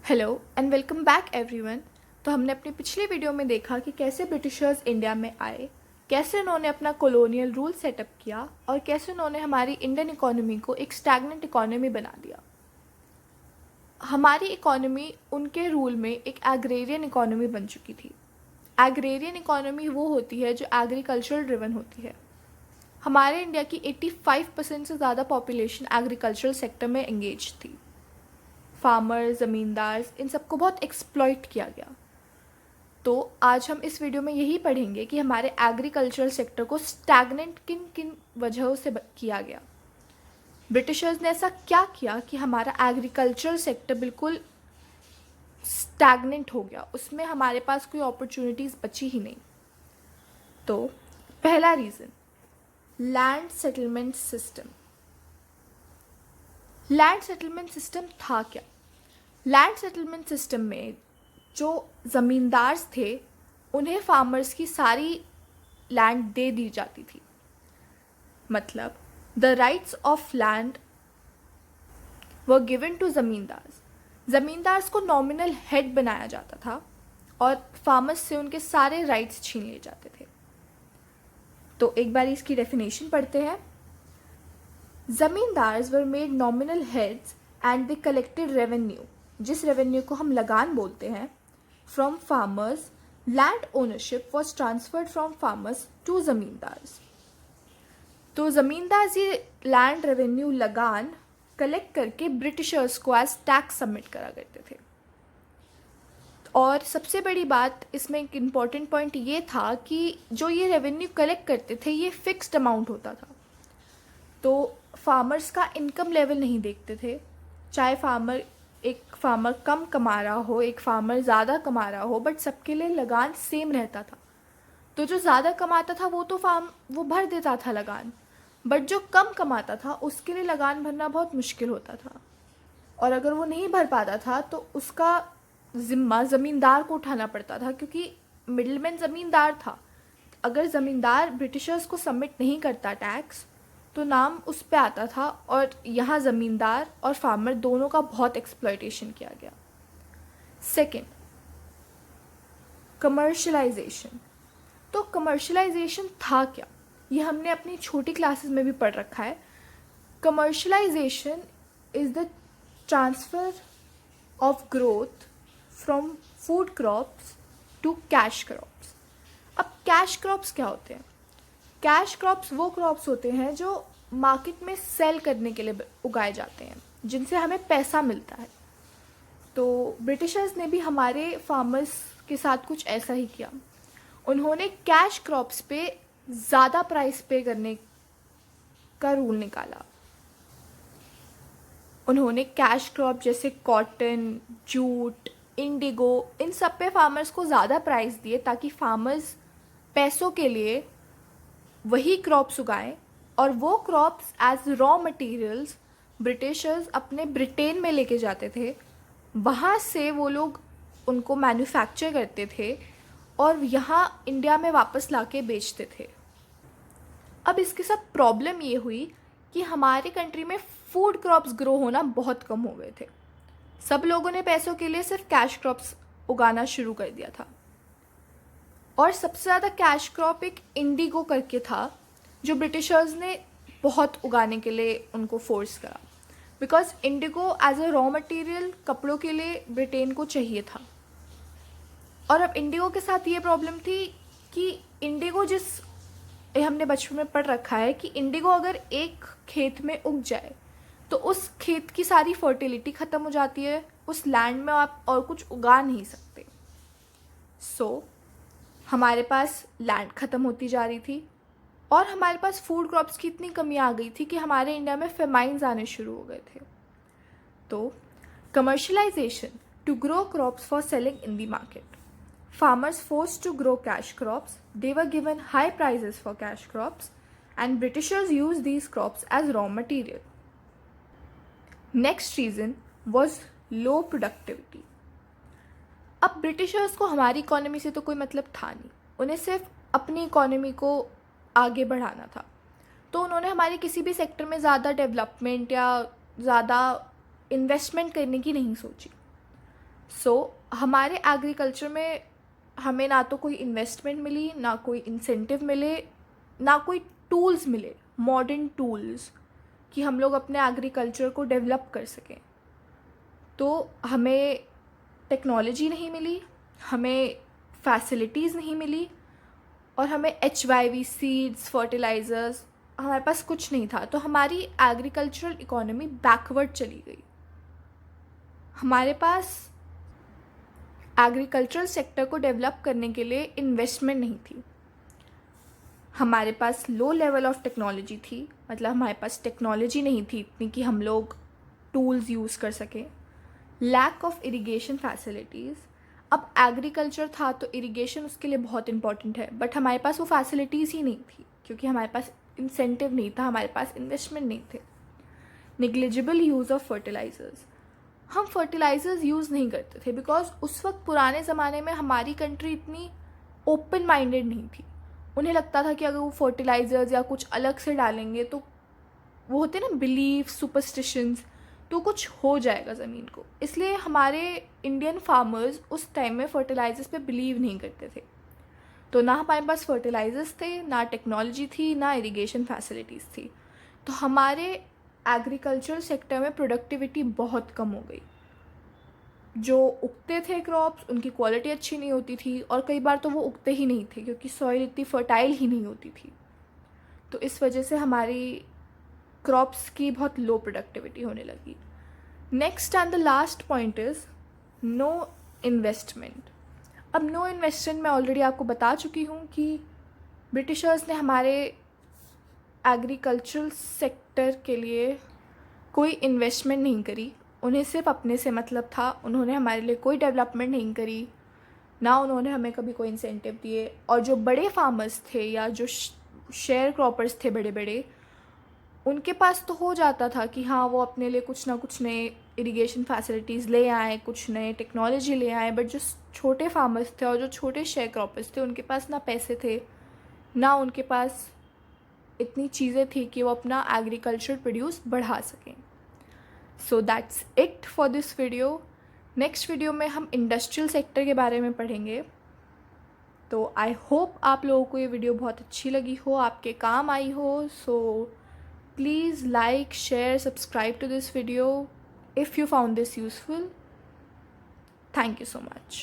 Hello and welcome back everyone. तो हमने अपनी पिछली वीडियो में देखा कि कैसे ब्रिटिशर्स इंडिया में आए, कैसे उन्होंने अपना कॉलोनियल रूल सेटअप किया और कैसे उन्होंने हमारी इंडियन इकोनॉमी को एक स्टैग्नेंट इकोनॉमी बना दिया। हमारी इकोनॉमी उनके रूल में एक एग्रेरियन इकोनॉमी बन चुकी थी। एग्रेरियन इकोनॉमी वो होती है जो एग्रीकल्चरल ड्रिवन होती है। हमारे इंडिया की 85% से ज़्यादा पॉपुलेशन एग्रीकल्चरल सेक्टर में एंगेज थी। फार्मर, ज़मींदार, इन सबको बहुत एक्सप्लॉइट किया गया। तो आज हम इस वीडियो में यही पढ़ेंगे कि हमारे एग्रीकल्चरल सेक्टर को स्टैग्नेंट किन किन वजहों से किया गया। ब्रिटिशर्स ने ऐसा क्या किया कि हमारा एग्रीकल्चरल सेक्टर बिल्कुल स्टैग्नेंट हो गया, उसमें हमारे पास कोई अपॉर्चुनिटीज़ बची ही नहीं। तो पहला reason, land settlement system. Land settlement system था क्या? लैंड सेटलमेंट सिस्टम में जो ज़मींदार थे उन्हें फार्मर्स की सारी लैंड दे दी जाती थी। मतलब the rights of land were given to zamindars. Zamindars को नॉमिनल हेड बनाया जाता था और फार्मर्स से उनके सारे राइट्स छीन लिए जाते थे। तो एक बार इसकी डेफिनेशन पढ़ते हैं। Zamindars were made nominal heads and they collected revenue, जिस रेवेन्यू को हम लगान बोलते हैं, from farmers. Land ownership was transferred from farmers to zamindars. तो ज़मींदार ये लैंड रेवेन्यू लगान कलेक्ट करके ब्रिटिशर्स को एज टैक्स सबमिट करा करते थे। और सबसे बड़ी बात इसमें एक इम्पॉर्टेंट पॉइंट ये था कि जो ये रेवेन्यू कलेक्ट करते थे ये फिक्स्ड अमाउंट होता था। तो फार्मर्स का इनकम लेवल नहीं देखते थे, चाहे एक फार्मर कम कमा रहा हो, एक फार्मर ज़्यादा कमा रहा हो, बट सबके लिए लगान सेम रहता था। तो जो ज़्यादा कमाता था वो भर देता था लगान, बट जो कम कमाता था उसके लिए लगान भरना बहुत मुश्किल होता था। और अगर वो नहीं भर पाता था तो उसका ज़िम्मा ज़मींदार को उठाना पड़ता था, क्योंकि मिडलमैन ज़मींदार था। अगर ज़मींदार ब्रिटिशर्स को सबमिट नहीं करता टैक्स तो नाम उस पे आता था, और यहाँ ज़मींदार और फार्मर दोनों का बहुत एक्सप्लॉयटेशन किया गया। Second, commercialisation. तो कमर्शलाइजेशन था क्या, ये हमने अपनी छोटी क्लासेस में भी पढ़ रखा है। Commercialization is the transfer of growth from food crops to cash crops. अब कैश क्रॉप्स क्या होते हैं? कैश क्रॉप्स वो क्रॉप्स होते हैं जो मार्केट में सेल करने के लिए उगाए जाते हैं, जिनसे हमें पैसा मिलता है। तो ब्रिटिशर्स ने भी हमारे फार्मर्स के साथ कुछ ऐसा ही किया। उन्होंने कैश क्रॉप्स पे ज़्यादा प्राइस पे करने का रूल निकाला। उन्होंने कैश क्रॉप जैसे कॉटन, जूट, इंडिगो, इन सब पे फार्मर्स को ज़्यादा प्राइस दिए ताकि फार्मर्स पैसों के लिए वही क्रॉप्स उगाएं, और वो crops as raw materials Britishers अपने ब्रिटेन में लेके जाते थे। वहाँ से वो लोग उनको मैन्युफैक्चर करते थे और यहाँ इंडिया में वापस लाके बेचते थे। अब इसके साथ प्रॉब्लम ये हुई कि हमारे कंट्री में फूड क्रॉप्स ग्रो होना बहुत कम हो गए थे। सब लोगों ने पैसों के लिए सिर्फ कैश क्रॉप्स उगाना शुरू कर दिया था। और सबसे ज़्यादा कैश क्रॉप एक इंडिगो करके था, जो ब्रिटिशर्स ने बहुत उगाने के लिए उनको फोर्स करा, because indigo as a raw material कपड़ों के लिए ब्रिटेन को चाहिए था। और अब इंडिगो के साथ ये प्रॉब्लम थी कि इंडिगो हमने बचपन में पढ़ रखा है कि इंडिगो अगर एक खेत में उग जाए तो उस खेत की सारी फर्टिलिटी ख़त्म हो जाती है, उस लैंड में आप और कुछ उगा नहीं सकते। सो हमारे पास लैंड ख़त्म होती जा रही थी और हमारे पास फूड क्रॉप्स की इतनी कमी आ गई थी कि हमारे इंडिया में फेमाइन्स आने शुरू हो गए थे। तो commercialization to grow crops for selling in the market. Farmers forced to grow cash crops, they were given high prices for cash crops, and Britishers used these crops as raw material. Next reason was low productivity. अब Britishers को हमारी economy से तो कोई मतलब था नहीं, उन्हें सिर्फ अपनी इकोनॉमी को आगे बढ़ाना था। तो उन्होंने हमारे किसी भी सेक्टर में ज़्यादा डेवलपमेंट या ज़्यादा इन्वेस्टमेंट करने की नहीं सोची। हमारे एग्रीकल्चर में हमें ना तो कोई इन्वेस्टमेंट मिली, ना कोई इंसेंटिव मिले, ना कोई टूल्स मिले, मॉडर्न टूल्स, कि हम लोग अपने एग्रीकल्चर को डेवलप कर सकें। तो हमें टेक्नोलॉजी नहीं मिली, हमें फैसिलिटीज़ नहीं मिली, और हमें HYV सीड्स, फर्टिलाइज़र्स, हमारे पास कुछ नहीं था। तो हमारी एग्रीकल्चरल इकोनॉमी बैकवर्ड चली गई। हमारे पास एग्रीकल्चरल सेक्टर को डेवलप करने के लिए इन्वेस्टमेंट नहीं थी। हमारे पास लो लेवल ऑफ टेक्नोलॉजी थी, मतलब हमारे पास टेक्नोलॉजी नहीं थी इतनी कि हम लोग टूल्स यूज़ कर सकें। Lack of irrigation facilities. अब एग्रीकल्चर था तो इरिगेशन उसके लिए बहुत इंपॉर्टेंट है, बट हमारे पास वो फैसिलिटीज़ ही नहीं थी क्योंकि हमारे पास इंसेंटिव नहीं था, हमारे पास इन्वेस्टमेंट नहीं थे। Negligible use of fertilizers. हम फर्टिलाइज़र्स यूज़ नहीं करते थे बिकॉज उस वक्त पुराने ज़माने में हमारी कंट्री इतनी ओपन माइंडेड नहीं थी। उन्हें लगता था कि अगर वो फर्टिलाइज़र्स या कुछ अलग से डालेंगे तो वो होते ना बिलीफ, सुपरस्टिशंस, तो कुछ हो जाएगा ज़मीन को। इसलिए हमारे इंडियन फार्मर्स उस टाइम में फर्टिलाइज़र्स पे बिलीव नहीं करते थे। तो ना हमारे पास फर्टिलाइज़र्स थे, ना टेक्नोलॉजी थी, ना इरिगेशन फैसिलिटीज़ थी। तो हमारे एग्रीकल्चर सेक्टर में प्रोडक्टिविटी बहुत कम हो गई। जो उगते थे क्रॉप्स, उनकी क्वालिटी अच्छी नहीं होती थी, और कई बार तो वो उगते ही नहीं थे क्योंकि सॉइल इतनी फर्टाइल ही नहीं होती थी। तो इस वजह से हमारी क्रॉप्स की बहुत लो प्रोडक्टिविटी होने लगी। Next and the last point is no investment. अब नो इन्वेस्टमेंट मैं ऑलरेडी आपको बता चुकी हूँ कि ब्रिटिशर्स ने हमारे एग्रीकल्चरल सेक्टर के लिए कोई इन्वेस्टमेंट नहीं करी। उन्हें सिर्फ अपने से मतलब था। उन्होंने हमारे लिए कोई डेवलपमेंट नहीं करी, ना उन्होंने हमें कभी कोई इंसेंटिव दिए। और जो बड़े फार्मर्स थे या जो शेयर क्रॉपर्स थे बड़े बड़े, उनके पास तो हो जाता था कि हाँ वो अपने लिए कुछ ना कुछ नए इरिगेशन फैसिलिटीज़ ले आए, कुछ नए टेक्नोलॉजी ले आए। बट जो छोटे फार्मर्स थे और जो छोटे शेयर क्रॉपर्स थे, उनके पास ना पैसे थे, ना उनके पास इतनी चीज़ें थी कि वो अपना एग्रीकल्चर प्रोड्यूस बढ़ा सकें। So that's it for this video. Next video में हम इंडस्ट्रियल सेक्टर के बारे में पढ़ेंगे। तो आई होप आप लोगों को ये वीडियो बहुत अच्छी लगी हो, आपके काम आई हो। So please like, share, subscribe to this video if you found this useful. Thank you so much.